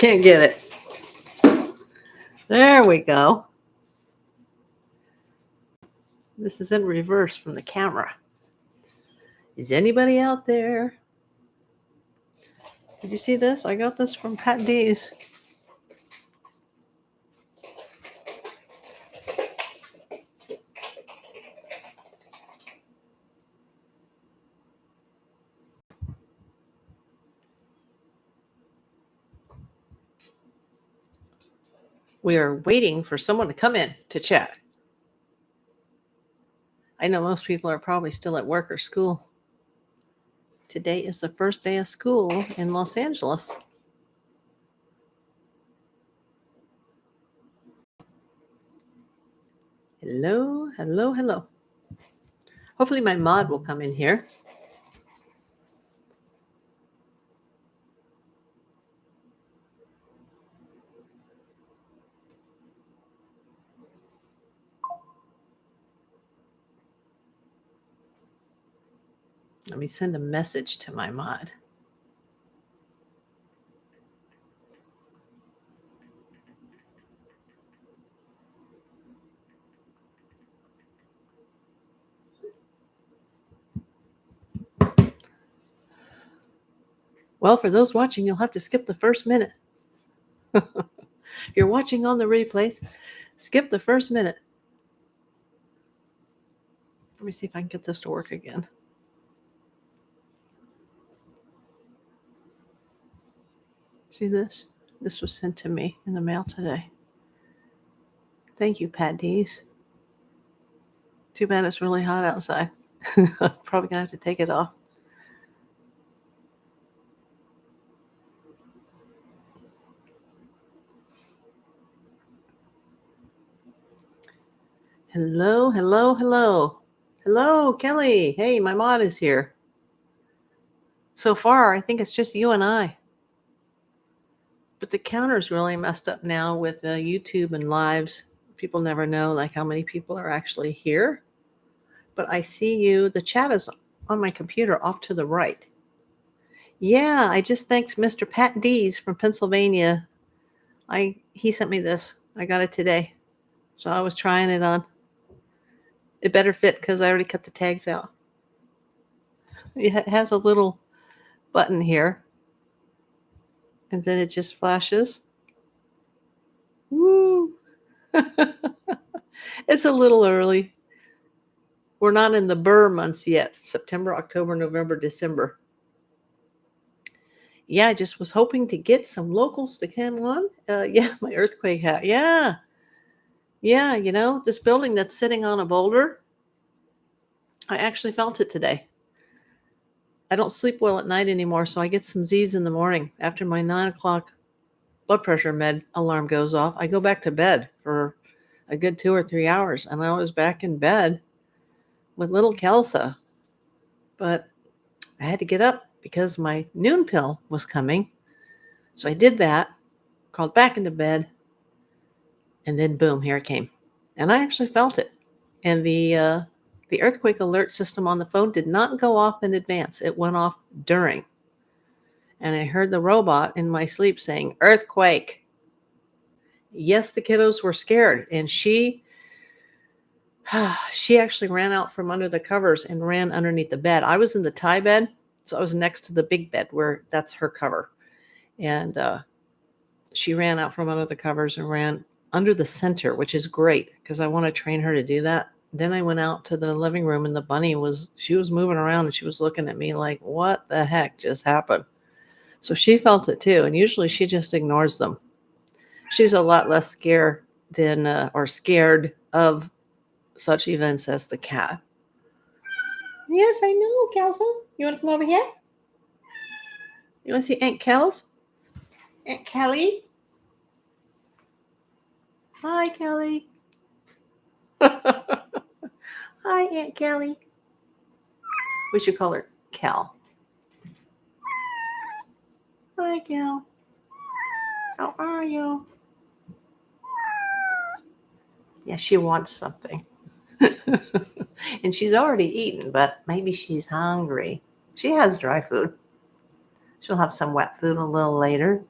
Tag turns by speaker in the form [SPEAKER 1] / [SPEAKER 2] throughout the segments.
[SPEAKER 1] Can't get it. There we go. This is in reverse from the camera. Is anybody out there? Did you see this? I got this from Pat D's. We are waiting for someone to come in to chat. I know most people are probably still at work or school. Today is the first day of school in Los Angeles. Hello, hello, hello. Hopefully my mod will come in here. Let me send a message to my mod. Well, for those watching, you'll have to skip the first minute. If you're watching on the replays, skip the first minute. Let me see if I can get this to work again. See this? This was sent to me in the mail today. Thank you, Pat D's. Too bad it's really hot outside. I'm probably going to have to take it off. Hello, hello, hello. Hello, Kelly. Hey, my mod is here. So far, I think it's just you and I. But the counter's really messed up now with YouTube and lives. People never know like how many people are actually here. But I see you. The chat is on my computer off to the right. Yeah, I just thanked Mr. Pat D's from Pennsylvania. He sent me this. I got it today. So I was trying it on. It better fit because I already cut the tags out. It has a little button here. And then it just flashes. Woo! It's a little early. We're not in the Burr months yet. September, October, November, December. Yeah, I just was hoping to get some locals to come on. Yeah, my earthquake hat. Yeah. Yeah, you know, this building that's sitting on a boulder, I actually felt it today. I don't sleep well at night anymore, so I get some Z's in the morning. After my 9 o'clock blood pressure med alarm goes off, I go back to bed for a good 2 or 3 hours, and I was back in bed with little Kelsa. But I had to get up because my noon pill was coming. So I did that, crawled back into bed, and then boom, here it came. And I actually felt it. And the earthquake alert system on the phone did not go off in advance. It went off during. And I heard the robot in my sleep saying, earthquake. Yes, the kiddos were scared. And she actually ran out from under the covers and ran underneath the bed. I was in the tie bed, so I was next to the big bed where that's her cover. And she ran out from under the covers and ran under the center, which is great because I want to train her to do that. Then I went out to the living room and the bunny was moving around and she was looking at me like, what the heck just happened? So she felt it too. And usually she just ignores them. She's a lot less scared scared of such events as the cat. Yes, I know, Kelsa. You want to come over here? You want to see Aunt Kels? Aunt Kelly? Hi, Kelly. Hi, Aunt Kelly. We should call her Cal. Hi, Cal. How are you? Yeah, she wants something. And she's already eaten, but maybe she's hungry. She has dry food. She'll have some wet food a little later.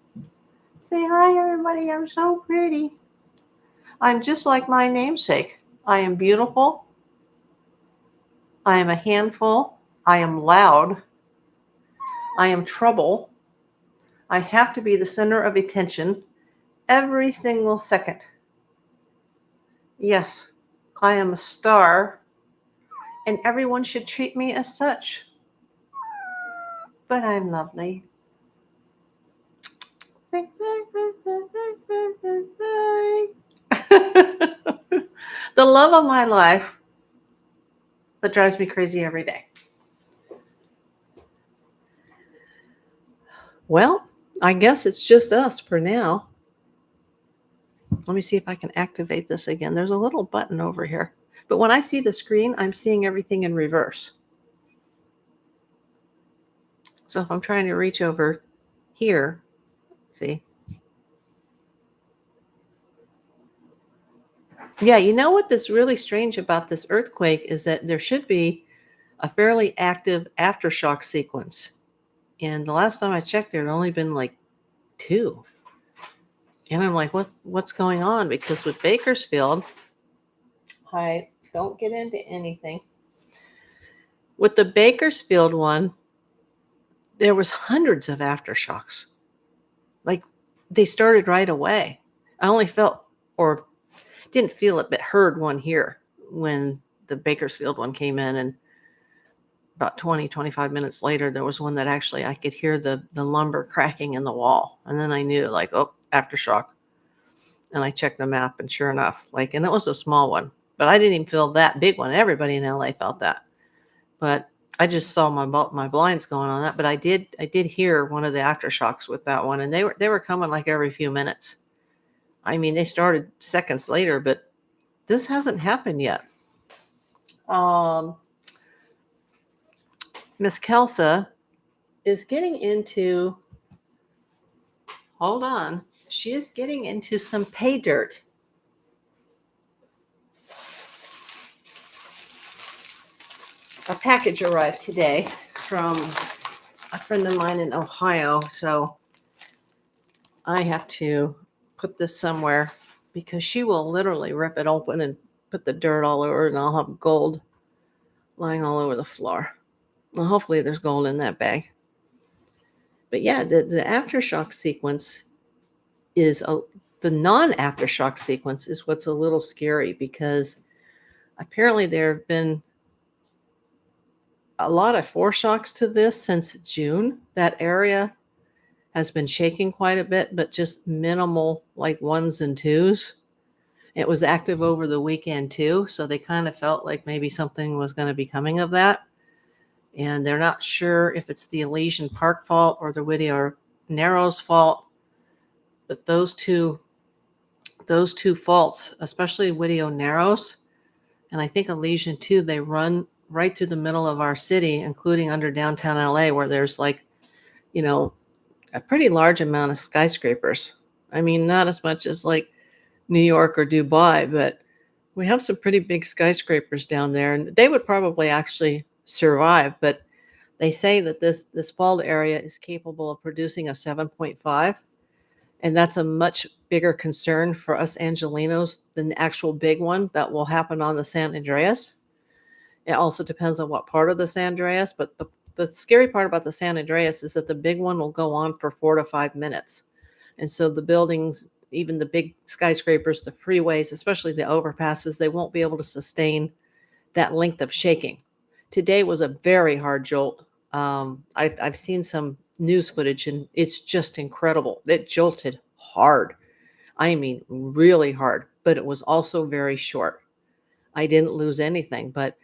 [SPEAKER 1] Say hi, everybody. I'm so pretty. I'm just like my namesake. I am beautiful. I am a handful. I am loud. I am trouble. I have to be the center of attention every single second. Yes, I am a star, and everyone should treat me as such. But I'm lovely. The love of my life that drives me crazy every day. Well, I guess it's just us for now. Let me see if I can activate this again. There's a little button over here. But when I see the screen, I'm seeing everything in reverse. So if I'm trying to reach over here, see? Yeah, you know what's really strange about this earthquake is that there should be a fairly active aftershock sequence. And the last time I checked, there had only been like 2. And I'm like, what's going on? Because with Bakersfield, I don't get into anything. With the Bakersfield one, there was hundreds of aftershocks. Like they started right away. I only felt or didn't feel it, but heard one here when the Bakersfield one came in, and about 25 minutes later, there was one that actually I could hear the lumber cracking in the wall. And then I knew like, oh, aftershock. And I checked the map, and sure enough, like, and it was a small one, but I didn't even feel that big one. Everybody in LA felt that, but I just saw my blinds going on that. But I did hear one of the aftershocks with that one, and they were coming like every few minutes. I mean, they started seconds later, but this hasn't happened yet. Miss Kelsa is getting into. Hold on. She is getting into some pay dirt. A package arrived today from a friend of mine in Ohio, so I have to put this somewhere because she will literally rip it open and put the dirt all over it, and I'll have gold lying all over the floor. Well, hopefully there's gold in that bag. But yeah, the aftershock sequence is the non-aftershock sequence is what's a little scary, because apparently there have been a lot of foreshocks to this since June. That area has been shaking quite a bit, but just minimal, like 1s and 2s. It was active over the weekend too, so they kind of felt like maybe something was going to be coming of that. And they're not sure if it's the Elysian Park fault or the Whittier Narrows fault. But those two faults, especially Whittier Narrows, and I think Elysian too, they run right through the middle of our city, including under downtown LA, where there's like, a pretty large amount of skyscrapers. I mean, not as much as like New York or Dubai, but we have some pretty big skyscrapers down there, and they would probably actually survive. But they say that this fault area is capable of producing a 7.5, and that's a much bigger concern for us Angelenos than the actual big one that will happen on the San Andreas. It also depends on what part of the San Andreas, but the scary part about the San Andreas is that the big one will go on for 4 to 5 minutes. And so the buildings, even the big skyscrapers, the freeways, especially the overpasses, they won't be able to sustain that length of shaking. Today was a very hard jolt. I've seen some news footage, and it's just incredible. It jolted hard. I mean, really hard, but it was also very short. I didn't lose anything, but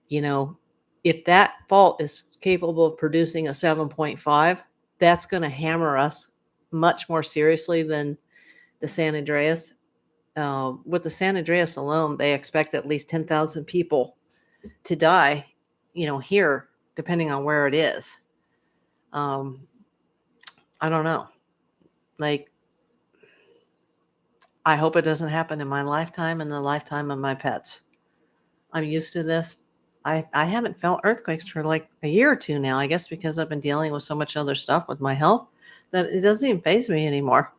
[SPEAKER 1] if that fault is capable of producing a 7.5, that's going to hammer us much more seriously than the San Andreas. With the San Andreas alone, they expect at least 10,000 people to die, here, depending on where it is. I don't know. Like, I hope it doesn't happen in my lifetime and the lifetime of my pets. I'm used to this. I haven't felt earthquakes for like a year or 2 now, I guess because I've been dealing with so much other stuff with my health that it doesn't even faze me anymore.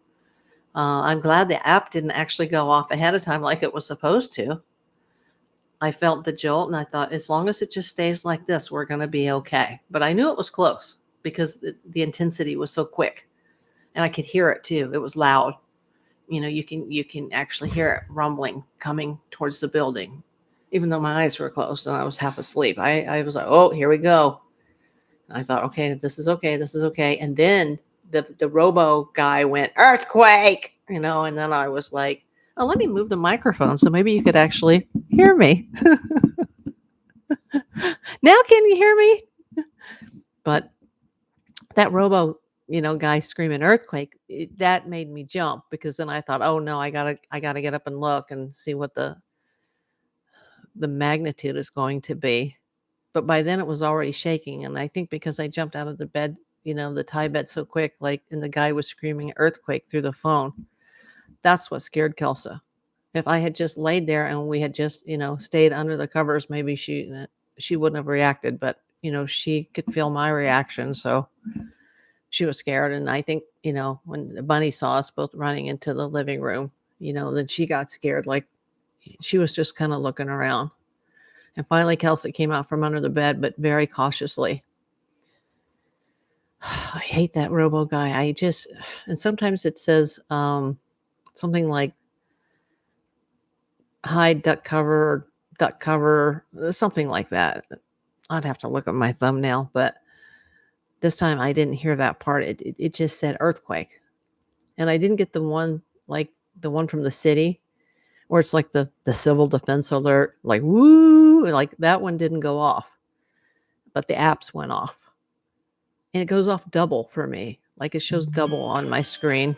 [SPEAKER 1] I'm glad the app didn't actually go off ahead of time like it was supposed to. I felt the jolt and I thought, as long as it just stays like this, we're going to be okay. But I knew it was close because the intensity was so quick, and I could hear it too. It was loud. You can actually hear it rumbling coming towards the building, even though my eyes were closed and I was half asleep. I was like, oh, here we go. And I thought, okay, this is okay. This is okay. And then the robo guy went, earthquake, and then I was like, oh, let me move the microphone so maybe you could actually hear me. Now can you hear me? But that robo, guy screaming earthquake, that made me jump, because then I thought, oh no, I gotta get up and look and see what the magnitude is going to be. But by then it was already shaking, and I think because I jumped out of the bed, the tie bed so quick, and the guy was screaming earthquake through the phone. That's what scared Kelsa. If I had just laid there and we had just, stayed under the covers, maybe she wouldn't have reacted. But, she could feel my reaction. So she was scared. And I think, when the bunny saw us both running into the living room, then she got scared. Like, she was just kind of looking around. And finally, Kelsa came out from under the bed, but very cautiously. I hate that robo guy. And sometimes it says something like hide duck cover, something like that. I'd have to look at my thumbnail, but this time I didn't hear that part. It just said earthquake. And I didn't get the one from the city where it's like the civil defense alert, like woo, like that one didn't go off, but the apps went off. And it goes off double for me. Like it shows double on my screen.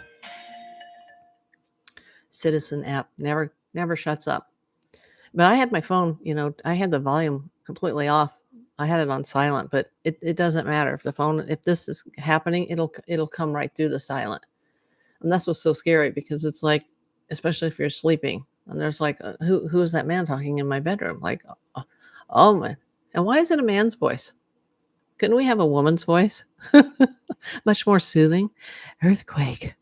[SPEAKER 1] Citizen app never shuts up. But I had my phone, I had the volume completely off. I had it on silent, but it doesn't matter if this is happening, it'll come right through the silent. And that's what's so scary, because it's like, especially if you're sleeping and there's like, who is that man talking in my bedroom? Like, oh man. And why is it a man's voice? Couldn't we have a woman's voice? Much more soothing. Earthquake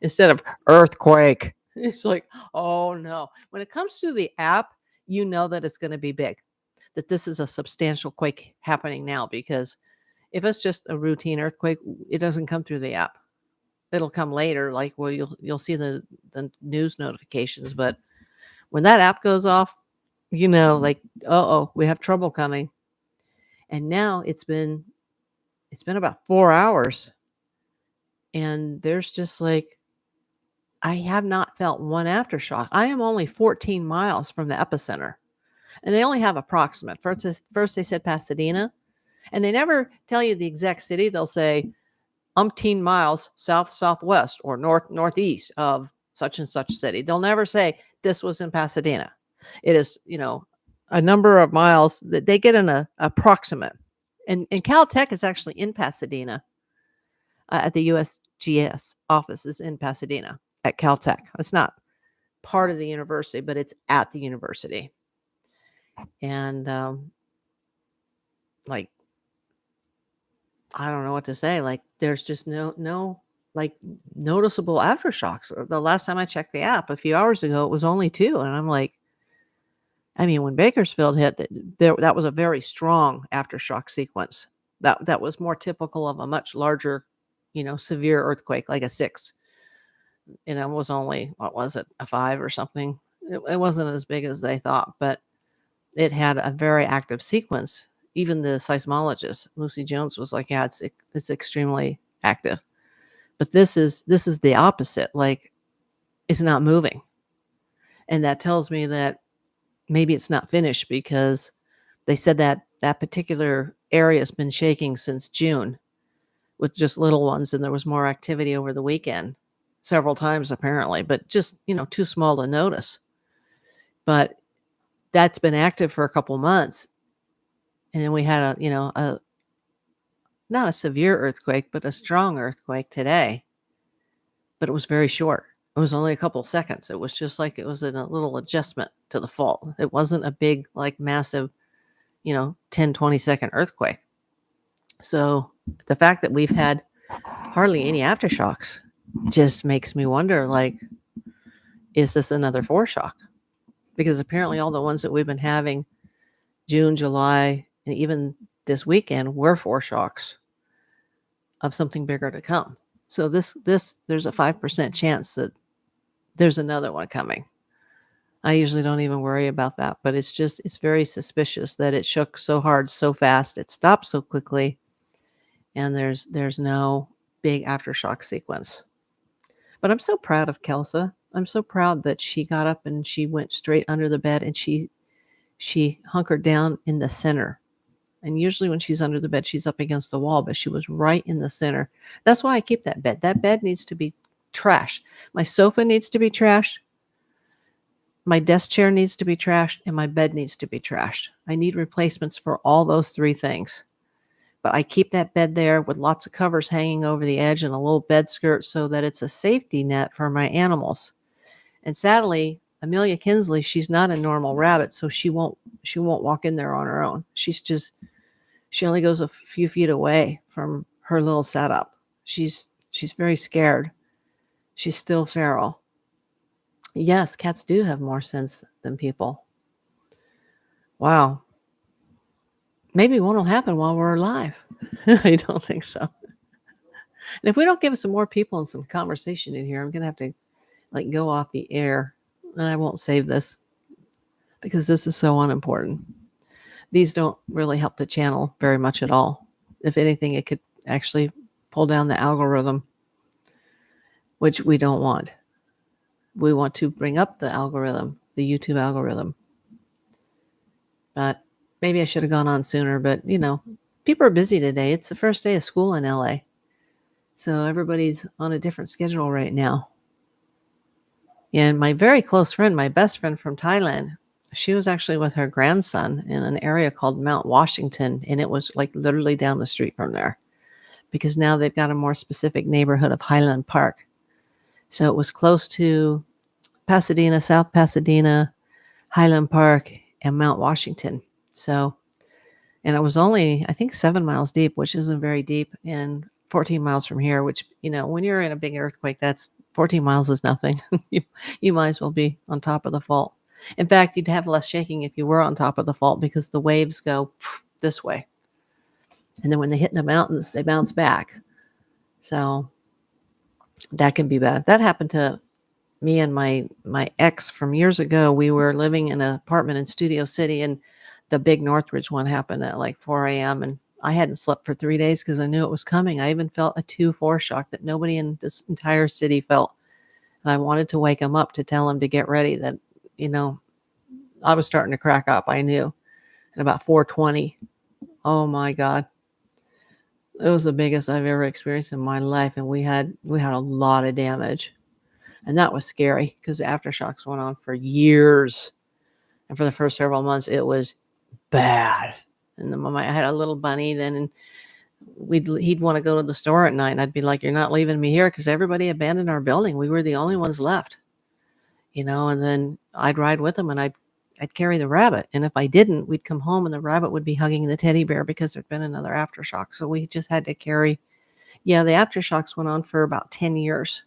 [SPEAKER 1] instead of earthquake. It's like, oh no. When it comes to the app, you know that it's going to be big, that this is a substantial quake happening now, because if it's just a routine earthquake, it doesn't come through the app. It'll come later. Like, well, you'll see the news notifications, but when that app goes off, like, we have trouble coming. And now it's been about 4 hours, and there's just like, I have not felt one aftershock. I am only 14 miles from the epicenter, and they only have approximate. First they said Pasadena, and they never tell you the exact city. They'll say umpteen miles southwest or northeast of such and such city. They'll never say this was in Pasadena. It is, a number of miles that they get an approximate. And Caltech is actually in Pasadena, at the USGS offices in Pasadena at Caltech. It's not part of the university, but it's at the university. And like, I don't know what to say. Like, there's just no like noticeable aftershocks. The last time I checked the app a few hours ago, it was only 2. And I'm like, I mean, when Bakersfield hit, that was a very strong aftershock sequence. That was more typical of a much larger, severe earthquake, like a 6. And it was only, what was it, a 5 or something? It wasn't as big as they thought, but it had a very active sequence. Even the seismologist, Lucy Jones, was like, yeah, it's extremely active. But this is the opposite. Like, it's not moving. And that tells me that maybe it's not finished, because they said that particular area has been shaking since June with just little ones. And there was more activity over the weekend, several times apparently, but just, too small to notice. But that's been active for a couple months. And then we had a not a severe earthquake, but a strong earthquake today. But it was very short. It was only a couple seconds. It was just like it was in a little adjustment to the fault. It wasn't a big, like, massive, 10, 20-second earthquake. So the fact that we've had hardly any aftershocks just makes me wonder, like, is this another foreshock? Because apparently all the ones that we've been having June, July, and even this weekend were foreshocks of something bigger to come. So there's a 5% chance that there's another one coming. I usually don't even worry about that, but it's very suspicious that it shook so hard, so fast, it stopped so quickly, and there's no big aftershock sequence. But I'm so proud of Kelsa. I'm so proud that she got up and she went straight under the bed and she hunkered down in the center. And usually when she's under the bed, she's up against the wall, but she was right in the center. That's why I keep that bed. That bed needs to be trashed. My sofa needs to be trashed. My desk chair needs to be trashed, and my bed needs to be trashed. I need replacements for all those three things. But I keep that bed there with lots of covers hanging over the edge and a little bed skirt so that it's a safety net for my animals. And sadly, Amelia Kinsley, she's not a normal rabbit, so she won't walk in there on her own. She only goes a few feet away from her little setup. She's very scared. She's still feral. Yes, cats do have more sense than people. Wow. Maybe one will happen while we're alive. I don't think so. And if we don't give some more people and some conversation in here, I'm going to have to go off the air, and I won't save this because this is so unimportant. These don't really help the channel very much at all. If anything, it could actually pull down the algorithm, which we don't want. We want to bring up the algorithm, the YouTube algorithm. But maybe I should have gone on sooner, but people are busy today. It's the first day of school in LA. So everybody's on a different schedule right now. And my very close friend, my best friend from Thailand, she was actually with her grandson in an area called Mount Washington, and it was literally down the street from there because now they've got a more specific neighborhood of Highland Park. So it was close to Pasadena, South Pasadena, Highland Park, and Mount Washington. So, and it was only, I think, 7 miles deep, which isn't very deep, and 14 miles from here, which, when you're in a big earthquake, that's 14 miles is nothing. you might as well be on top of the fault. In fact, you'd have less shaking if you were on top of the fault because the waves go this way. And then when they hit the mountains, they bounce back. So that can be bad. That happened to me and my ex from years ago. We were living in an apartment in Studio City, and the big Northridge one happened at 4 a.m. And I hadn't slept for 3 days because I knew it was coming. I even felt a 2-4 shock that nobody in this entire city felt. And I wanted to wake him up to tell him to get ready, that, I was starting to crack up. I knew. And about 4:20, oh my God. It was the biggest I've ever experienced in my life. And we had a lot of damage. And that was scary because the aftershocks went on for years. And for the first several months, it was bad. And the moment I had a little bunny, then he'd want to go to the store at night. And I'd be like, you're not leaving me here because everybody abandoned our building. We were the only ones left, and then I'd ride with him and I'd carry the rabbit. And if I didn't, we'd come home and the rabbit would be hugging the teddy bear because there'd been another aftershock. So we just had to carry. Yeah, the aftershocks went on for about 10 years.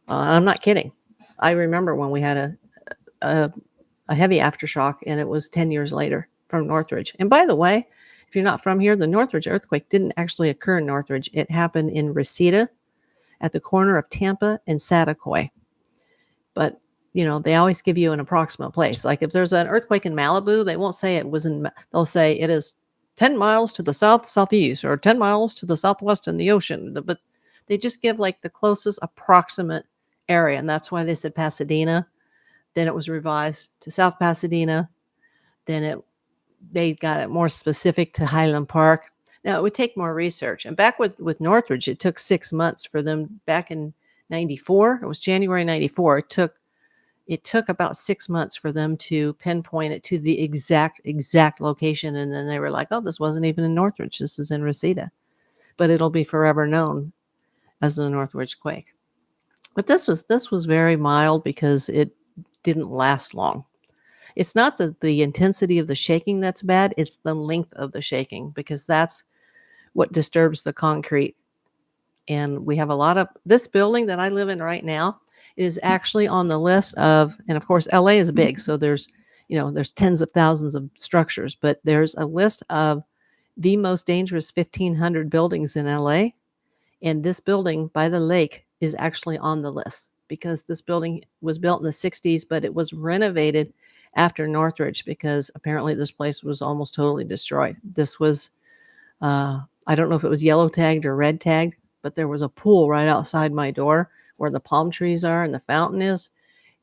[SPEAKER 1] I'm not kidding. I remember when we had a heavy aftershock, and it was 10 years later from Northridge. And by the way, if you're not from here, the Northridge earthquake didn't actually occur in Northridge. It happened in Reseda at the corner of Tampa and Satakoy. But, they always give you an approximate place. Like if there's an earthquake in Malibu, they won't say it was they'll say it is 10 miles to the southeast, or 10 miles to the southwest in the ocean. But they just give the closest approximate area. And that's why they said Pasadena. Then it was revised to South Pasadena. Then they got it more specific to Highland Park. Now, it would take more research. And back with Northridge, it took 6 months for them. Back in 94, it was January 94. It took about 6 months for them to pinpoint it to the exact location. And then they were like, oh, this wasn't even in Northridge. This is in Reseda. But it'll be forever known as the Northridge quake. But this was very mild because it didn't last long. It's not the intensity of the shaking that's bad. It's the length of the shaking, because that's what disturbs the concrete And we have a lot of this building that I live in right now is actually on the list of, and of course, LA is big. So there's tens of thousands of structures, but there's a list of the most dangerous 1,500 buildings in LA. And this building by the lake is actually on the list because this building was built in the 60s, but it was renovated after Northridge because apparently this place was almost totally destroyed. This was, I don't know if it was yellow tagged or red tagged, but there was a pool right outside my door where the palm trees are and the fountain is.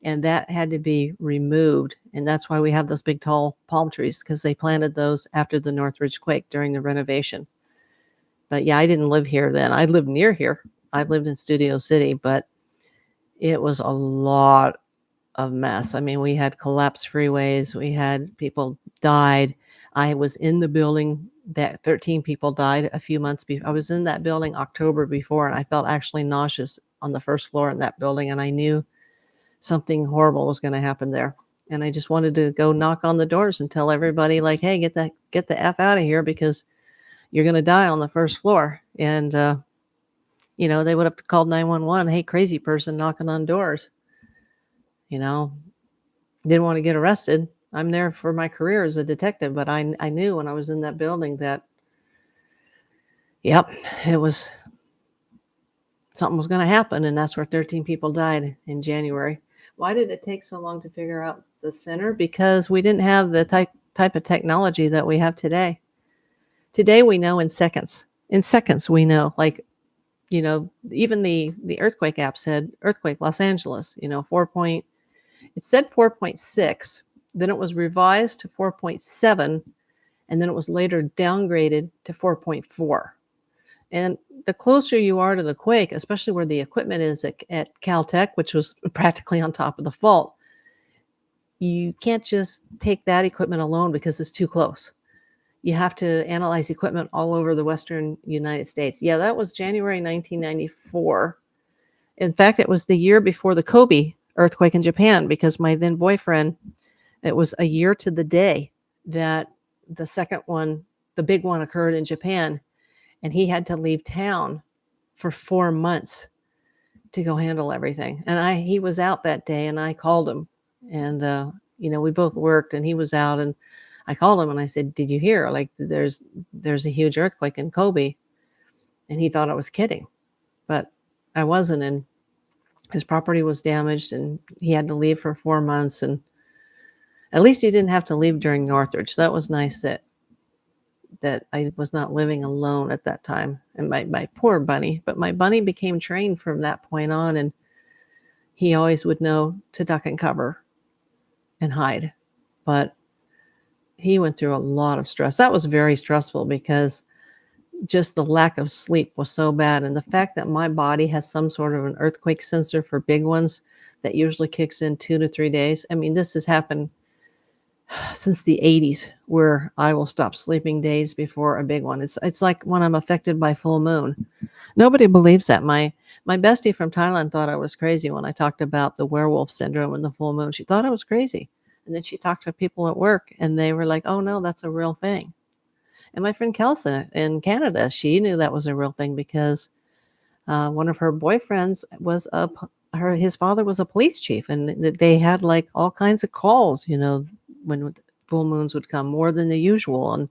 [SPEAKER 1] And that had to be removed. And that's why we have those big, tall palm trees because they planted those after the Northridge quake during the renovation. But yeah, I didn't live here then. I lived near here. I lived in Studio City, but it was a lot of mess. I mean, we had collapsed freeways. We had people died. I was in the building that 13 people died a few months before. I was in that building October before, and I felt actually nauseous on the first floor in that building, and I knew something horrible was going to happen there. And I just wanted to go knock on the doors and tell everybody, like, hey, get the F out of here because you're going to die on the first floor. And, they would have called 911. Hey, crazy person knocking on doors. Didn't want to get arrested. I'm there for my career as a detective, but I knew when I was in that building that, yep, it was something was going to happen. And that's where 13 people died in January. Why did it take so long to figure out the center? Because we didn't have the type of technology that we have today. Today we know in seconds. In seconds we know, like, even the earthquake app said earthquake Los Angeles, it said 4.6, then it was revised to 4.7, and then it was later downgraded to 4.4. And the closer you are to the quake, especially where the equipment is at Caltech, which was practically on top of the fault, you can't just take that equipment alone because it's too close. You have to analyze equipment all over the Western United States. Yeah, that was January 1994. In fact, it was the year before the Kobe earthquake in Japan because my then boyfriend, it was a year to the day that the second one, the big one, occurred in Japan. And he had to leave town for 4 months to go handle everything. And he was out that day, and I called him. And, we both worked, and he was out. And I called him, and I said, did you hear? Like, there's a huge earthquake in Kobe. And he thought I was kidding. But I wasn't. And his property was damaged, and he had to leave for 4 months. And at least he didn't have to leave during Northridge. So that was nice that I was not living alone at that time. And my poor bunny, but my bunny became trained from that point on, and he always would know to duck and cover and hide. But he went through a lot of stress. That was very stressful because just the lack of sleep was so bad. And the fact that my body has some sort of an earthquake sensor for big ones that usually kicks in 2 to 3 days. I mean, this has happened since the 80s, where I will stop sleeping days before a big one. It's like when I'm affected by full moon. Nobody believes that. My bestie from Thailand thought I was crazy when I talked about the werewolf syndrome and the full moon. She thought I was crazy. And then she talked to people at work, and they were like, oh no, that's a real thing. And my friend Kelsa in Canada, she knew that was a real thing because one of her boyfriends was his father was a police chief, and they had like all kinds of calls, when full moons would come, more than the usual.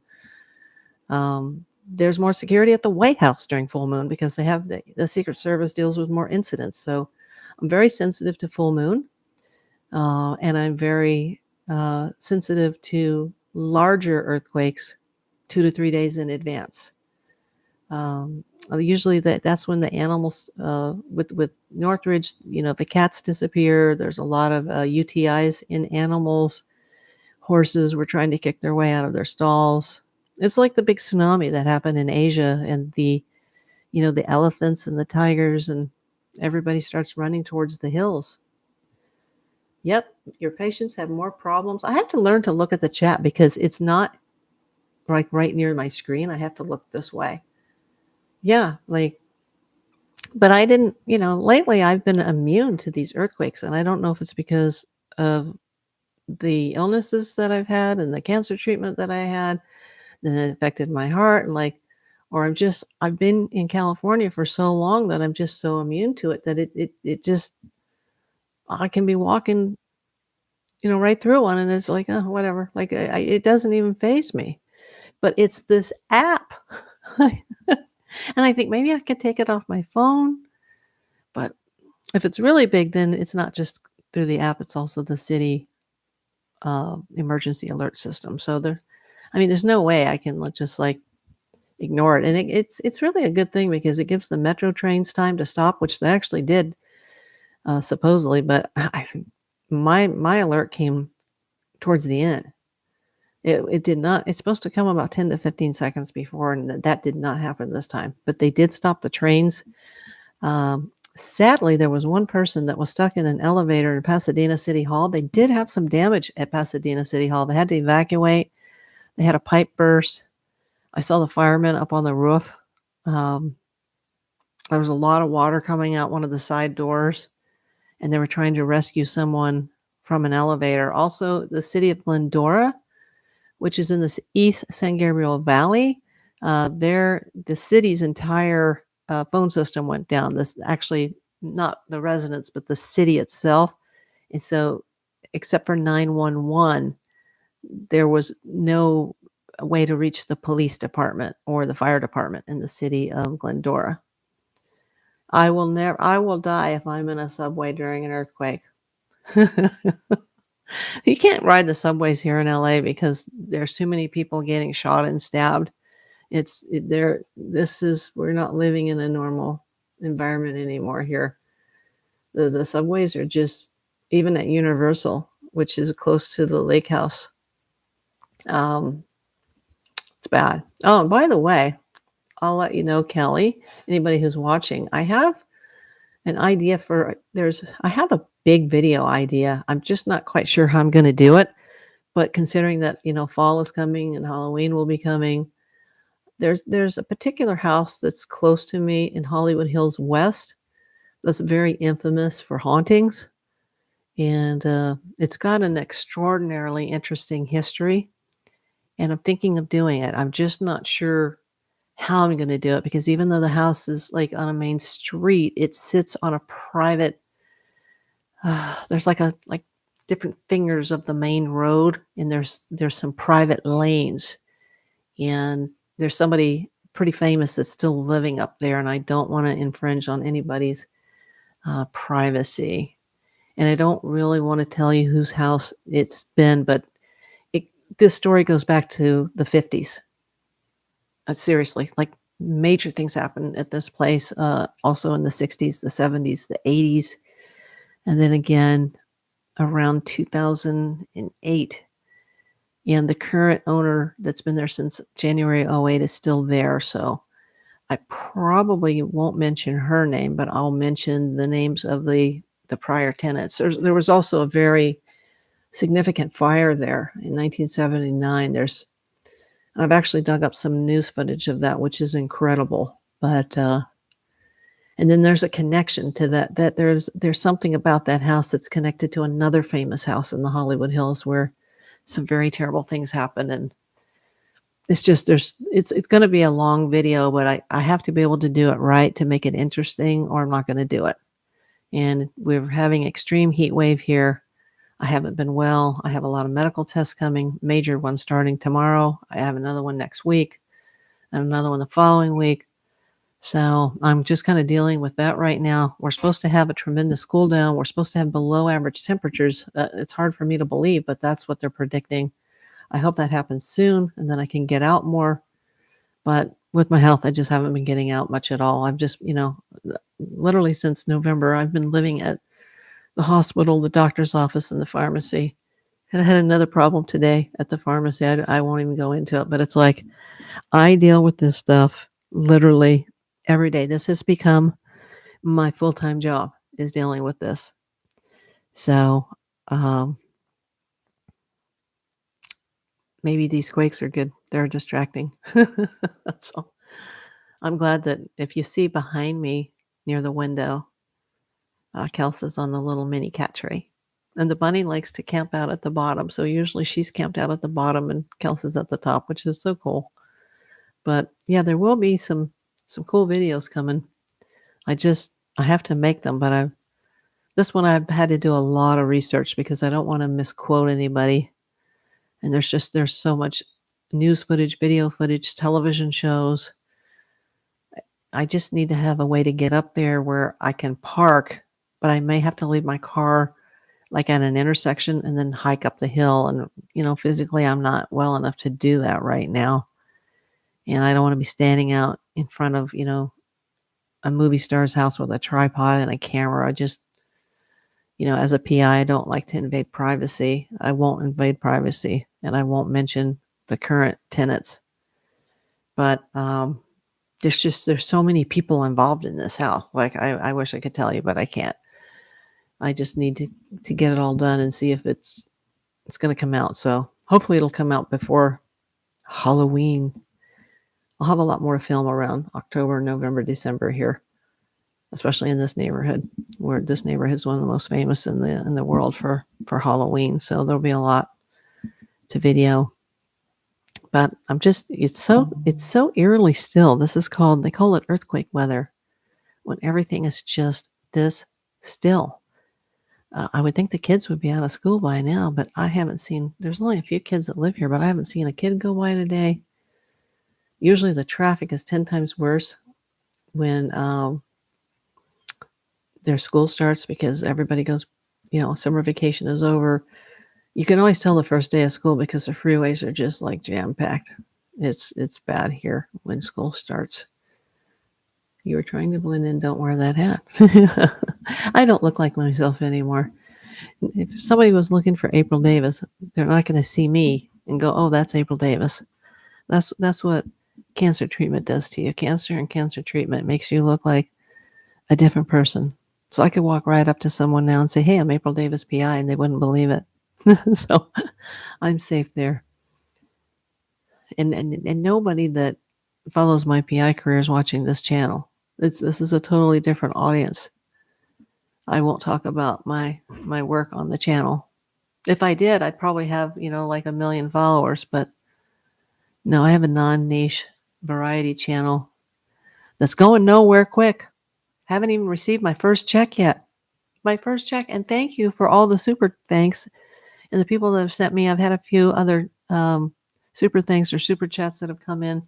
[SPEAKER 1] And there's more security at the White House during full moon because they have the Secret Service deals with more incidents. So I'm very sensitive to full moon, and I'm very sensitive to larger earthquakes 2 to 3 days in advance. Usually that's when the animals, with Northridge, the cats disappear. There's a lot of UTIs in animals. Horses were trying to kick their way out of their stalls. It's like the big tsunami that happened in Asia, and the elephants and the tigers, and everybody starts running towards the hills. Yep, your patients have more problems. I have to learn to look at the chat because it's not like right near my screen. I have to look this way. Yeah, but I didn't, lately I've been immune to these earthquakes, and I don't know if it's because of the illnesses that I've had and the cancer treatment that I had, then it affected my heart, and or I've been in California for so long that I'm just so immune to it that it just I can be walking, right through one, and it's like, oh, whatever. Like it doesn't even faze me. But it's this app, and I think maybe I could take it off my phone. But if it's really big, then it's not just through the app; it's also the city emergency alert system. So there's no way I can just like ignore it. And it's really a good thing because it gives the metro trains time to stop, which they actually did supposedly. But my alert came towards the end. It did not. It's supposed to come about 10 to 15 seconds before, and that did not happen this time. But they did stop the trains. Sadly, there was one person that was stuck in an elevator in Pasadena City Hall. They did have some damage at Pasadena City Hall. They had to evacuate. They had a pipe burst. I saw the firemen up on the roof. There was a lot of water coming out one of the side doors, and they were trying to rescue someone from an elevator. Also, the city of Glendora, which is in the East San Gabriel Valley, the city's entire phone system went down. This actually not the residents, but the city itself. And so, except for 911, there was no way to reach the police department or the fire department in the city of Glendora. I will die if I'm in a subway during an earthquake. You can't ride the subways here in LA because there's too many people getting shot and stabbed. We're not living in a normal environment anymore here. The subways are just, even at Universal, which is close to the lake house. It's bad. Oh, and by the way, I'll let you know, Kelly, anybody who's watching, I have an idea I have a big video idea. I'm just not quite sure how I'm going to do it. But considering that, fall is coming and Halloween will be coming, there's a particular house that's close to me in Hollywood Hills West that's very infamous for hauntings. And it's got an extraordinarily interesting history. And I'm thinking of doing it. I'm just not sure how I'm going to do it because even though the house is like on a main street, it sits on a private, there's like different fingers of the main road, and there's some private lanes, and there's somebody pretty famous that's still living up there, and I don't want to infringe on anybody's privacy. And I don't really want to tell you whose house it's been, but this story goes back to the 50s. Seriously, like major things happened at this place. Also in the 60s, the 70s, the 80s, and then again around 2008. And the current owner that's been there since January 2008 is still there. So I probably won't mention her name, but I'll mention the names of the prior tenants. There was also a very significant fire there in 1979. I've actually dug up some news footage of that, which is incredible. But and then there's a connection to that there's something about that house that's connected to another famous house in the Hollywood Hills where some very terrible things happen. And it's just it's going to be a long video, but I have to be able to do it right to make it interesting, or I'm not going to do it. And we're having extreme heat wave here. I haven't been well. I have a lot of medical tests coming, major one starting tomorrow. I have another one next week and another one the following week. So I'm just kind of dealing with that right now. We're supposed to have a tremendous cool down. We're supposed to have below average temperatures. It's hard for me to believe, but that's what they're predicting. I hope that happens soon and then I can get out more. But with my health, I just haven't been getting out much at all. I've just, literally since November, I've been living at the hospital, the doctor's office, and the pharmacy. And I had another problem today at the pharmacy. I won't even go into it, but it's like I deal with this stuff literally every day. This has become my full-time job, is dealing with this. So maybe these quakes are good. They're distracting. So I'm glad that if you see behind me near the window, Kelsa's on the little mini cat tree. And the bunny likes to camp out at the bottom. So usually she's camped out at the bottom and Kelsa's at the top, which is so cool. But yeah, there will be some cool videos coming. I have to make them, but this one I've had to do a lot of research because I don't want to misquote anybody. And there's so much news footage, video footage, television shows. I just need to have a way to get up there where I can park, but I may have to leave my car like at an intersection and then hike up the hill. And, physically I'm not well enough to do that right now. And I don't want to be standing out in front of, a movie star's house with a tripod and a camera. As a PI, I don't like to invade privacy. I won't invade privacy, and I won't mention the current tenants. But there's so many people involved in this house. Like I wish I could tell you, but I can't. I just need to get it all done and see if it's going to come out. So hopefully it'll come out before Halloween. I'll have a lot more to film around October, November, December here, especially in this neighborhood, where this neighborhood is one of the most famous in the world for Halloween. So there'll be a lot to video. But it's so eerily still. They call it earthquake weather, when everything is just this still. I would think the kids would be out of school by now, but I haven't seen, there's only a few kids that live here, but I haven't seen a kid go by today. Usually the traffic is 10 times worse when their school starts, because everybody goes, summer vacation is over. You can always tell the first day of school because the freeways are just like jam-packed. It's bad here when school starts. You were trying to blend in, don't wear that hat. I don't look like myself anymore. If somebody was looking for April Davis, they're not going to see me and go, oh, that's April Davis. That's what cancer treatment does to you. Cancer and cancer treatment makes you look like a different person. So I could walk right up to someone now and say, hey, I'm April Davis PI, and they wouldn't believe it. So I'm safe there. And nobody that follows my PI career is watching this channel. This is a totally different audience. I won't talk about my work on the channel. If I did, I'd probably have, like 1 million followers. But no, I have a non-niche variety channel that's going nowhere quick. Haven't even received my first check yet. My first check. And thank you for all the super thanks and the people that have sent me. I've had a few other super thanks or super chats that have come in,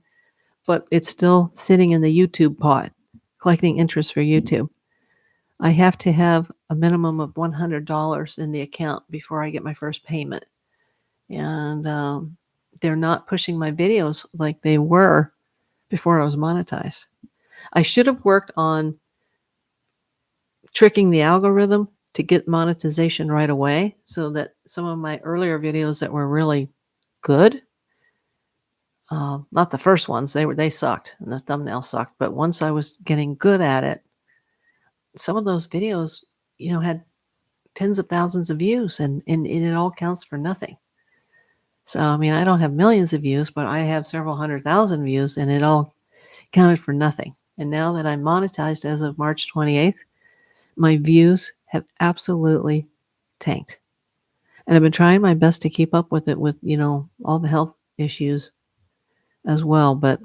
[SPEAKER 1] but it's still sitting in the YouTube pot, collecting interest for YouTube. I have to have a minimum of $100 in the account before I get my first payment. And they're not pushing my videos like they were before I was monetized. I should have worked on tricking the algorithm to get monetization right away, so that some of my earlier videos that were really good, not the first ones, they sucked and the thumbnail sucked, but once I was getting good at it, some of those videos, had tens of thousands of views, and it all counts for nothing. So, I don't have millions of views, but I have several 100,000 views, and it all counted for nothing. And now that I'm monetized as of March 28th, my views have absolutely tanked. And I've been trying my best to keep up with it with, all the health issues as well. But,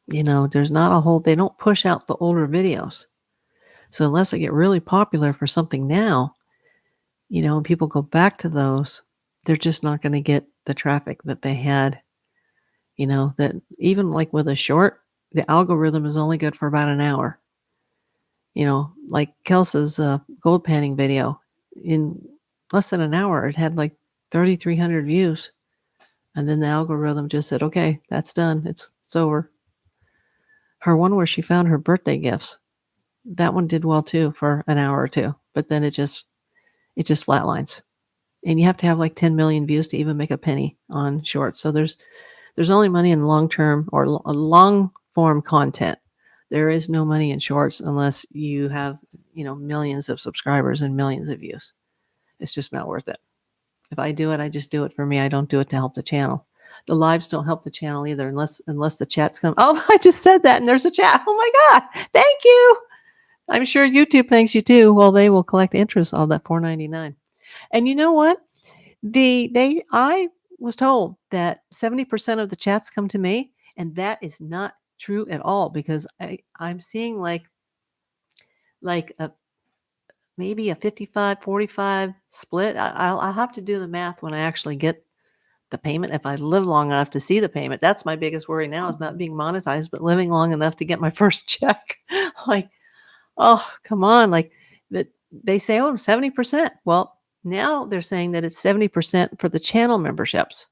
[SPEAKER 1] there's not a whole, they don't push out the older videos. So unless I get really popular for something now, and people go back to those, they're just not going to get the traffic that they had. That even like with a short, the algorithm is only good for about an hour. Like Kelsa's gold panning video, in less than an hour, it had like 3,300 views. And then the algorithm just said, okay, that's done. It's over. Her one where she found her birthday gifts, that one did well too for an hour or two, but then it just flatlines. And you have to have like 10 million views to even make a penny on shorts. So there's only money in long-term or long-form content. There is no money in shorts unless you have, millions of subscribers and millions of views. It's just not worth it. If I do it, I just do it for me. I don't do it to help the channel. The lives don't help the channel either, unless the chats come. Oh, I just said that, and there's a chat. Oh my God, thank you. I'm sure YouTube thanks you too. Well, they will collect interest on that $4.99. And you know what? I was told that 70% of the chats come to me, And that is not true at all, because I'm seeing like a maybe a 55-45 split. I'll have to do the math when I actually get the payment, if I live long enough to see the payment. That's my biggest worry now, is not being monetized, but living long enough to get my first check. Like, oh, come on. Like, that they say, oh, 70%. Well, now they're saying that it's 70% for the channel memberships.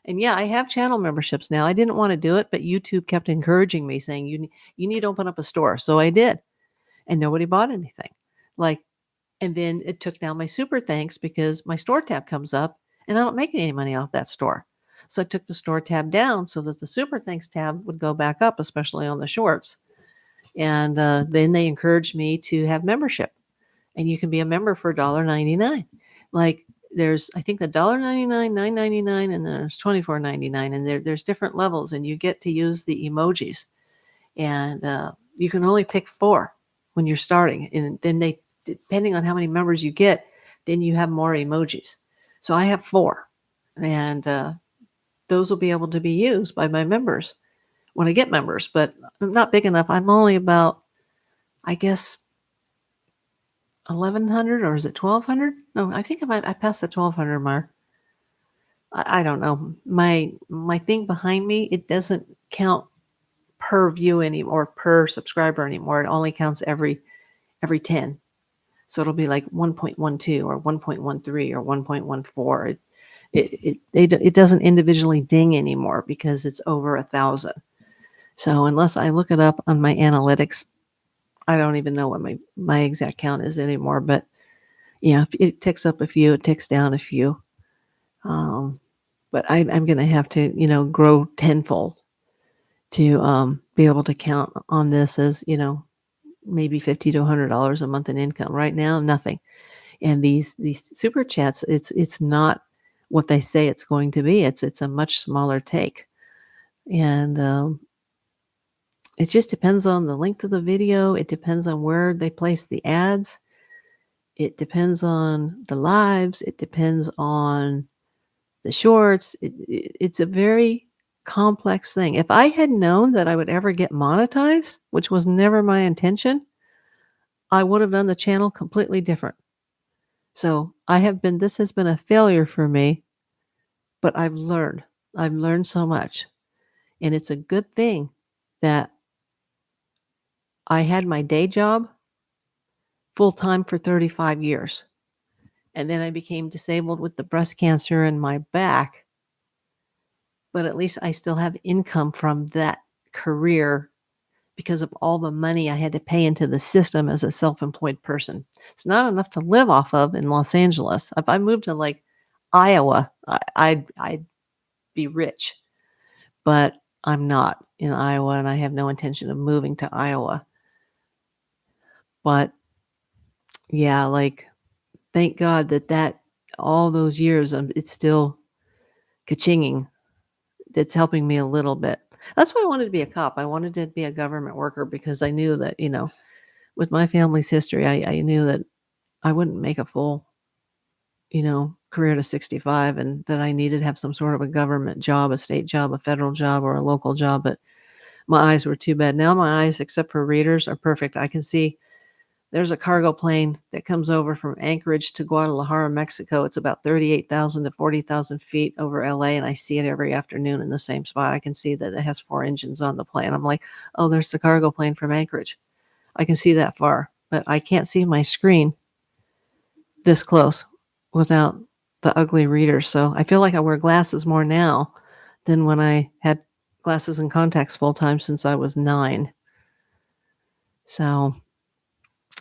[SPEAKER 1] And yeah, I have channel memberships now. I didn't want to do it, but YouTube kept encouraging me, saying you need to open up a store. So I did. And nobody bought anything. Like, and then it took down my super thanks, because my store tab comes up and I don't make any money off that store. So I took the store tab down so that the super thanks tab would go back up, especially on the shorts. And then they encouraged me to have membership. And you can be a member for $1.99. Like, there's, I think, the $1.99, $9.99, and there's $24.99. And there's different levels, and you get to use the emojis. And you can only pick 4 when you're starting. And then they, depending on how many members you get, then you have more emojis. So I have 4. And those will be able to be used by my members when I get members. But I'm not big enough. I'm only about, I guess, 1,100, or is it 1,200? No, I think I passed the 1,200 mark. I don't know. My thing behind me, it doesn't count per view anymore, per subscriber anymore. It only counts every 10. So it'll be like 1.12 or 1.13 or 1.14. It doesn't individually ding anymore, because it's over 1,000. So unless I look it up on my analytics, I don't even know what my exact count is anymore. But yeah, it ticks up a few, it ticks down a few. But I'm going to have to, grow tenfold to be able to count on this as, maybe $50 to $100 a month in income. Right now, nothing. And these super chats, it's not what they say it's going to be. It's a much smaller take. And it just depends on the length of the video. It depends on where they place the ads. It depends on the lives. It depends on the shorts. It's a very complex thing. If I had known that I would ever get monetized, which was never my intention, I would have done the channel completely different. So this has been a failure for me, but I've learned so much. And it's a good thing that I had my day job full time for 35 years. And then I became disabled with the breast cancer in my back. But at least I still have income from that career, because of all the money I had to pay into the system as a self-employed person. It's not enough to live off of in Los Angeles. If I moved to like Iowa, I'd be rich. But I'm not in Iowa, and I have no intention of moving to Iowa. But yeah, like, thank God that all those years, it's still ka-chinging. It's helping me a little bit. That's why I wanted to be a cop. I wanted to be a government worker, because I knew that, with my family's history, I knew that I wouldn't make a full, career to 65, and that I needed to have some sort of a government job, a state job, a federal job, or a local job. But my eyes were too bad. Now my eyes, except for readers, are perfect. I can see there's a cargo plane that comes over from Anchorage to Guadalajara, Mexico. It's about 38,000 to 40,000 feet over LA, and I see it every afternoon in the same spot. I can see that it has 4 engines on the plane. I'm like, oh, there's the cargo plane from Anchorage. I can see that far, but I can't see my screen this close without the ugly readers. So I feel like I wear glasses more now than when I had glasses and contacts full time since I was 9. So,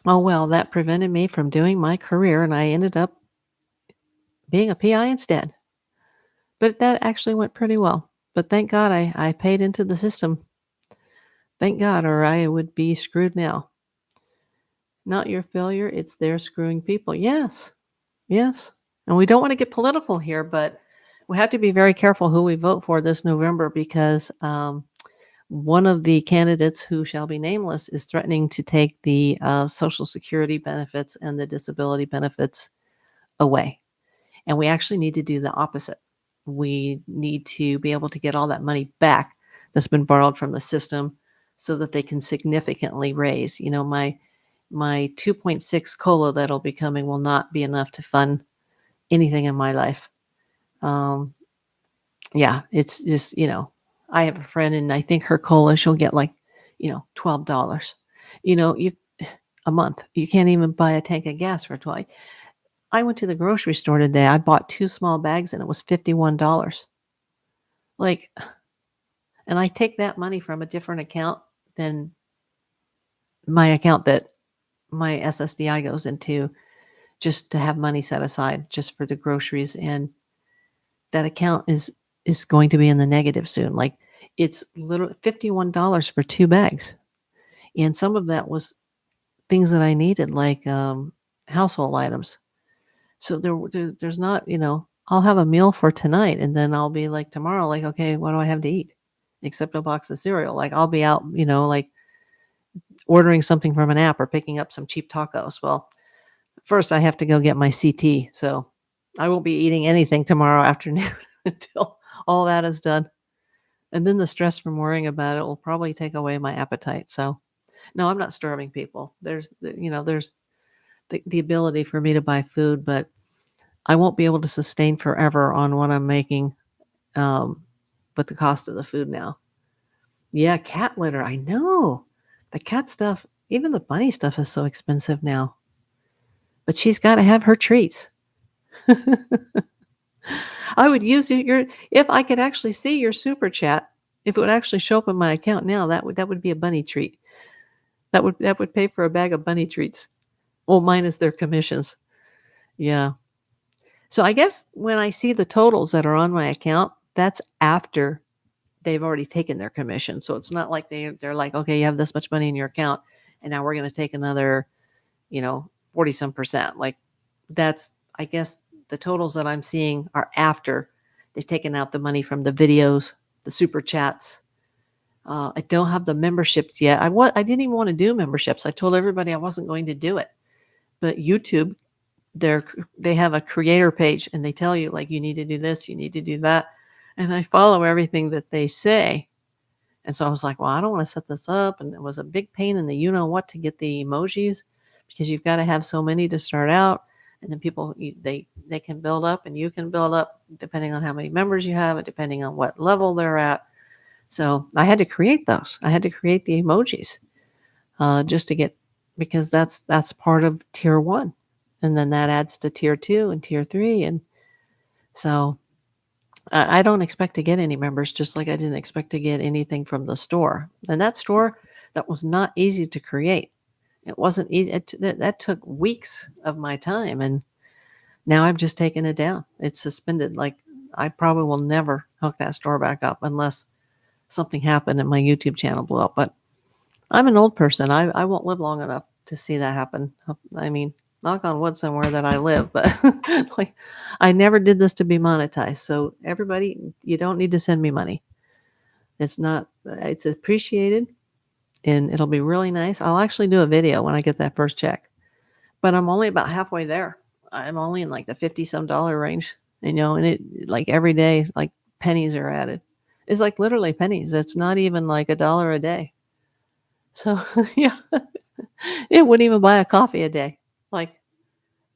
[SPEAKER 1] oh well, that prevented me from doing my career, and I ended up being a PI instead. But that actually went pretty well. But thank God I paid into the system. Thank God, or I would be screwed now. Not your failure, it's their screwing people. Yes. And we don't want to get political here, but we have to be very careful who we vote for this November, because one of the candidates, who shall be nameless, is threatening to take the Social Security benefits and the disability benefits away. And we actually need to do the opposite. We need to be able to get all that money back that's been borrowed from the system so that they can significantly raise. My 2.6 COLA that'll be coming will not be enough to fund anything in my life. Yeah, it's just, I have a friend and I think her COLA, she'll get like, $12. You a month. You can't even buy a tank of gas for 12. I went to the grocery store today. I bought 2 small bags and it was $51. Like, and I take that money from a different account than my account that my SSDI goes into, just to have money set aside just for the groceries. And that account is going to be in the negative soon. Like, it's literally $51 for 2 bags. And some of that was things that I needed, like household items. So there's not, I'll have a meal for tonight and then I'll be like tomorrow, like, okay, what do I have to eat? Except a box of cereal. Like, I'll be out, like ordering something from an app or picking up some cheap tacos. Well, first I have to go get my CT. So I won't be eating anything tomorrow afternoon until all that is done. And then the stress from worrying about it will probably take away my appetite. So no, I'm not starving people. There's the ability for me to buy food, but I won't be able to sustain forever on what I'm making with the cost of the food now. Yeah, cat litter. I know. The cat stuff, even the bunny stuff is so expensive now. But she's got to have her treats. I would use if I could actually see your super chat, if it would actually show up in my account now, that would be a bunny treat. That would pay for a bag of bunny treats. Well, minus their commissions. Yeah. So I guess when I see the totals that are on my account, that's after they've already taken their commission. So it's not like they're like, okay, you have this much money in your account and now we're going to take another, 40 some percent. Like, that's, I guess the totals that I'm seeing are after they've taken out the money from the videos, the super chats. I don't have the memberships yet. I didn't even want to do memberships. I told everybody I wasn't going to do it. But YouTube, they have a creator page and they tell you, like, you need to do this, you need to do that. And I follow everything that they say. And so I was like, well, I don't want to set this up. And it was a big pain in the what to get the emojis, because you've got to have so many to start out. And then people, they can build up and you can build up depending on how many members you have and depending on what level they're at. So I had to create those. I had to create the emojis just to get, because that's part of tier 1. And then that adds to tier 2 and tier 3. And so I don't expect to get any members, just like I didn't expect to get anything from the store. And that store, that was not easy to create. It wasn't easy. That took weeks of my time. And now I've just taken it down. It's suspended. Like, I probably will never hook that store back up unless something happened and my YouTube channel blew up. But I'm an old person. I won't live long enough to see that happen. I mean, knock on wood somewhere that I live, but like, I never did this to be monetized. So everybody, you don't need to send me money. It's appreciated and it'll be really nice. I'll actually do a video when I get that first check, but I'm only about halfway there. I'm only in like the $50 some range, and it, like, every day, like, pennies are added. It's like literally pennies. It's not even like $1 a day. So yeah, it wouldn't even buy a coffee a day. Like,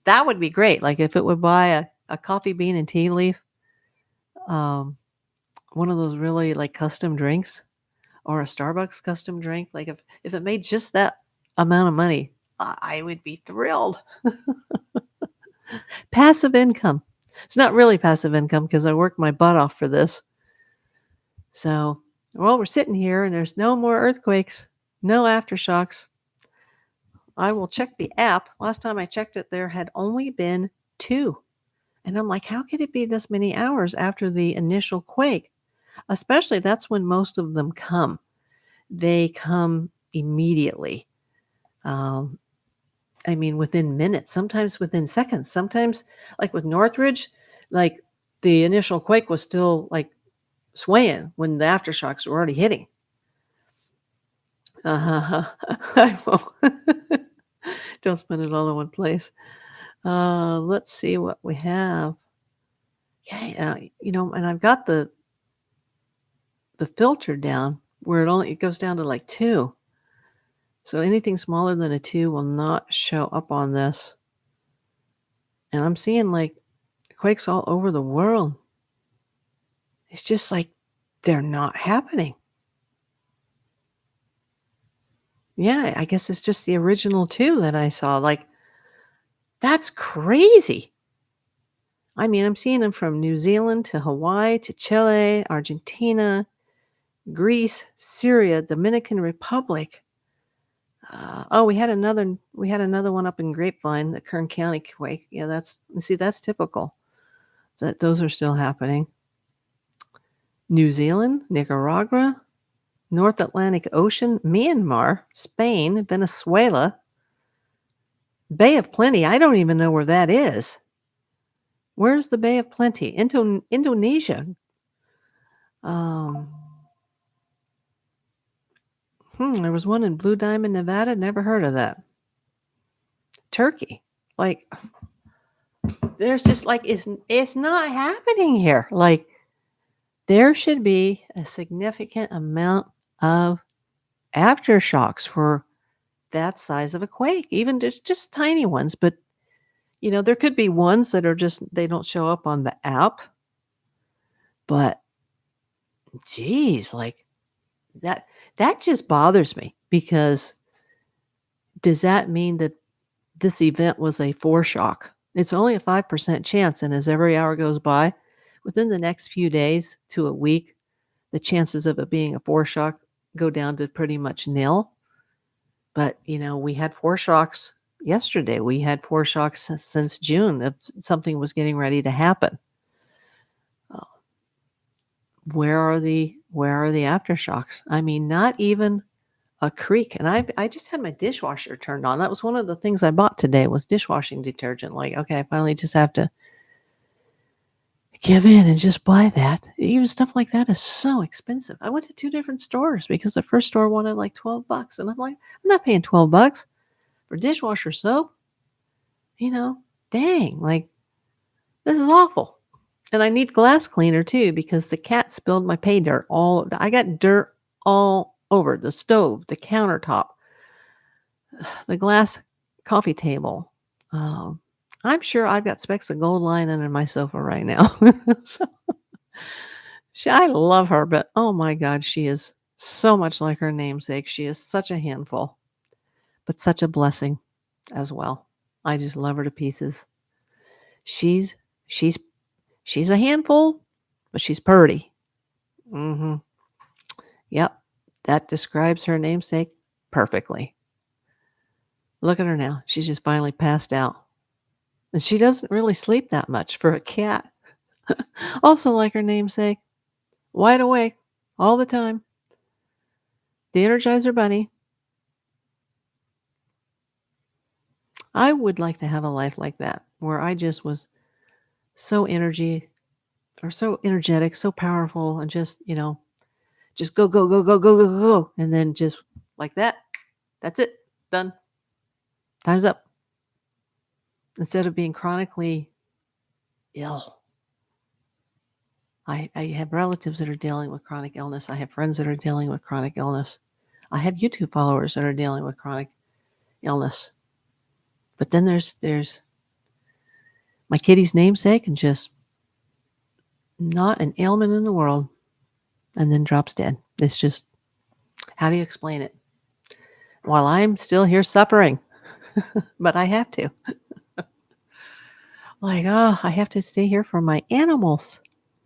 [SPEAKER 1] that would be great. Like, if it would buy a coffee bean and tea leaf, one of those really like custom drinks, or a Starbucks custom drink. Like, if it made just that amount of money, I would be thrilled. Passive income. It's not really passive income because I worked my butt off for this. So, well, we're sitting here and there's no more earthquakes, no aftershocks. I will check the app. Last time I checked it, there had only been 2. And I'm like, how could it be this many hours after the initial quake? Especially, that's when most of them come. They come immediately. I mean, within minutes, sometimes within seconds. Sometimes, like with Northridge, like, the initial quake was still like swaying when the aftershocks were already hitting. I won't. Don't spend it all in one place. Let's see what we have. Yeah, and I've got the the filter down where it goes down to like 2. So anything smaller than a 2 will not show up on this. And I'm seeing like quakes all over the world. It's just like they're not happening. Yeah, I guess it's just the original 2 that I saw. Like, that's crazy. I mean, I'm seeing them from New Zealand to Hawaii to Chile, Argentina, Greece, Syria, Dominican Republic. We had another one up in Grapevine, the Kern County quake. Yeah, that's typical. Those are still happening. New Zealand, Nicaragua, North Atlantic Ocean, Myanmar, Spain, Venezuela, Bay of Plenty. I don't even know where that is. Where's the Bay of Plenty? Indonesia. There was one in Blue Diamond, Nevada. Never heard of that. Turkey. Like, there's just like, it's not happening here. Like, there should be a significant amount of aftershocks for that size of a quake, even just tiny ones. But, there could be ones that are they don't show up on the app. But, geez, like, that just bothers me, because does that mean that this event was a foreshock? It's only a 5% chance, and as every hour goes by, within the next few days to a week, the chances of it being a foreshock go down to pretty much nil. But, we had foreshocks yesterday. We had foreshocks since June that something was getting ready to happen. Where are the aftershocks? I mean, not even a creek. And I just had my dishwasher turned on. That was one of the things I bought today, was dishwashing detergent. Like, okay, I finally just have to give in and just buy that. Even stuff like that is so expensive. I went to 2 different stores because the first store wanted like $12. And I'm like, I'm not paying $12 for dishwasher soap. Dang, like, this is awful. And I need glass cleaner too, because the cat spilled my pay dirt I got dirt all over the stove, the countertop, the glass coffee table. I'm sure I've got specks of gold lying under my sofa right now. I love her, but oh my God, she is so much like her namesake. She is such a handful, but such a blessing as well. I just love her to pieces. She's a handful, but she's purty. Yep, that describes her namesake perfectly. Look at her now. She's just finally passed out. And she doesn't really sleep that much for a cat. Also like her namesake. Wide awake all the time. The Energizer Bunny. I would like to have a life like that, where I just was so energetic, so powerful, and just, just go, go, go, go, go, go, go. And then just like that. That's it. Done. Time's up. Instead of being chronically ill. I have relatives that are dealing with chronic illness. I have friends that are dealing with chronic illness. I have YouTube followers that are dealing with chronic illness. But then there's my kitty's namesake, and just not an ailment in the world, and then drops dead. It's just, how do you explain it? While I'm still here suffering, but I have to. Like, I have to stay here for my animals.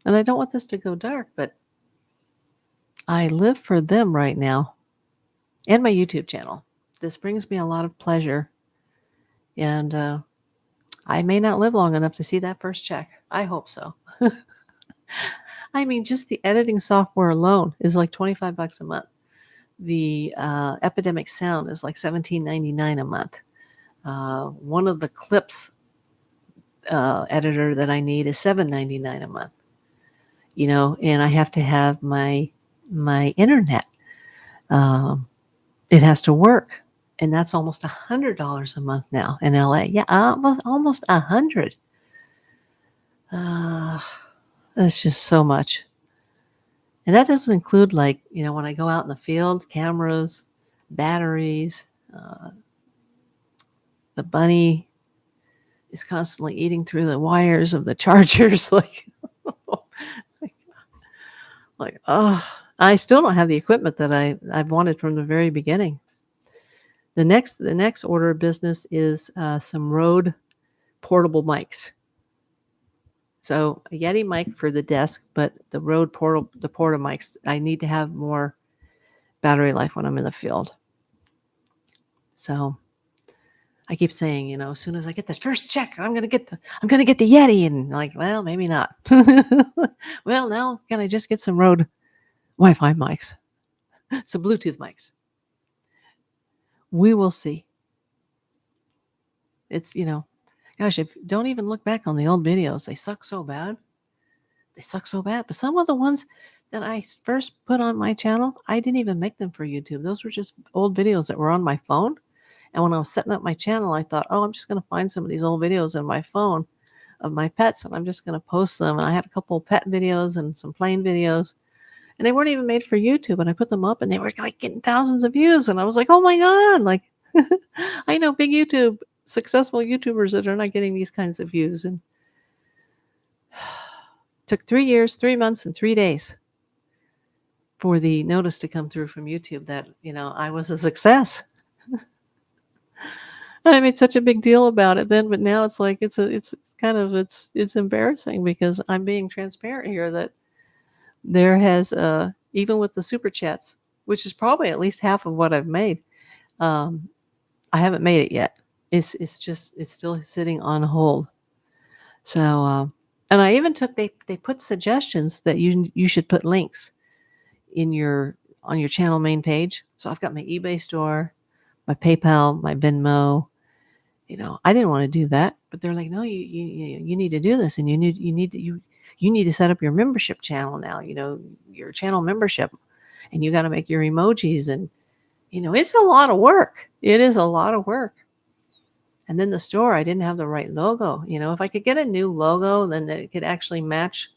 [SPEAKER 1] And I don't want this to go dark, but I live for them right now, and my YouTube channel. This brings me a lot of pleasure. And I may not live long enough to see that first check. I hope so. I mean, just the editing software alone is like $25 a month. The Epidemic Sound is like $17.99 a month. One of the clips editor that I need is $7.99 a month. And I have to have my internet. It has to work. And that's almost $100 a month now in LA. Yeah, almost $100. That's just so much. And that doesn't include, like, when I go out in the field, cameras, batteries. The bunny is constantly eating through the wires of the chargers. Oh, I still don't have the equipment that I've wanted from the very beginning. The next order of business is some Rode portable mics. So a Yeti mic for the desk, but the Rode portable mics, I need to have more battery life when I'm in the field. So I keep saying, as soon as I get this first check, I'm gonna get the Yeti, and like, well, maybe not. Well, now can I just get some Rode Wi-Fi mics, some Bluetooth mics? We will see. It's gosh, if don't even look back on the old videos, they suck so bad. But some of the ones that I first put on my channel, I didn't even make them for YouTube. Those were just old videos that were on my phone. And when I was setting up my channel, I thought, oh, I'm just going to find some of these old videos on my phone of my pets, and I'm just going to post them. And I had a couple of pet videos and some plain videos, and they weren't even made for YouTube. And I put them up, and they were like getting thousands of views. And I was like, oh my God, like I know big successful YouTubers that are not getting these kinds of views. And took 3 years, 3 months, and 3 days for the notice to come through from YouTube that, I was a success. And I made such a big deal about it then, but now it's like it's embarrassing because I'm being transparent here that there has even with the super chats, which is probably at least half of what I've made, I haven't made it yet. It's still sitting on hold. So and I even took they put suggestions that you should put links on your channel main page. So I've got my eBay store, my PayPal, my Venmo. I didn't want to do that, but they're like, no, you need to do this, and you need to set up your membership channel now. Your channel membership, and you got to make your emojis, and it's a lot of work. It is a lot of work. And then the store, I didn't have the right logo. If I could get a new logo, then it could actually match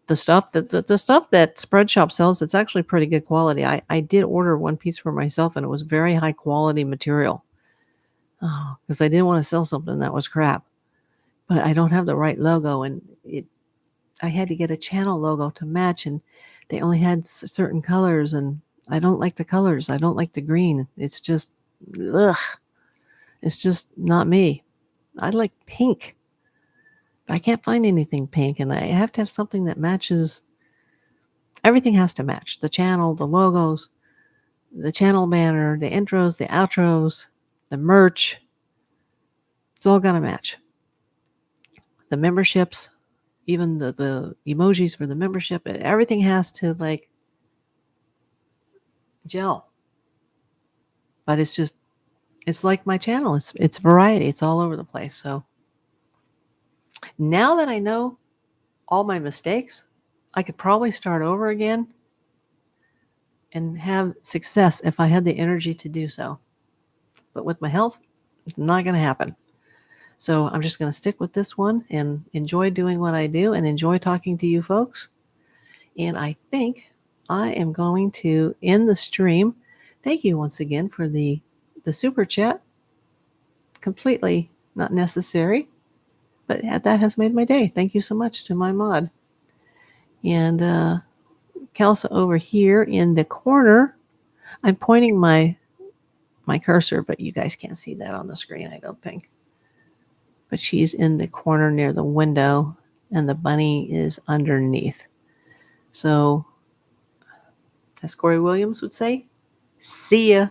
[SPEAKER 1] the stuff that the stuff that Spreadshop sells. It's actually pretty good quality. I did order one piece for myself, and it was very high quality material. Because I didn't want to sell something that was crap. But I don't have the right logo, and I had to get a channel logo to match, and they only had certain colors, and I don't like the colors. I don't like the green. It's just, ugh. It's just not me. I like pink, but I can't find anything pink, and I have to have something that matches. Everything has to match. The channel, the logos, the channel banner, the intros, the outros, the merch. It's all got to match. The memberships, even the emojis for the membership, everything has to like gel. But it's like my channel. It's variety. It's all over the place. So now that I know all my mistakes, I could probably start over again and have success if I had the energy to do so. But with my health, it's not going to happen. So I'm just going to stick with this one and enjoy doing what I do and enjoy talking to you folks. And I think I am going to end the stream. Thank you once again for the super chat. Completely not necessary, but that has made my day. Thank you so much to my mod. And Kelsa over here in the corner. I'm pointing my cursor, but you guys can't see that on the screen, I don't think. But she's in the corner near the window, and the bunny is underneath. So, as Corey Williams would say, see ya.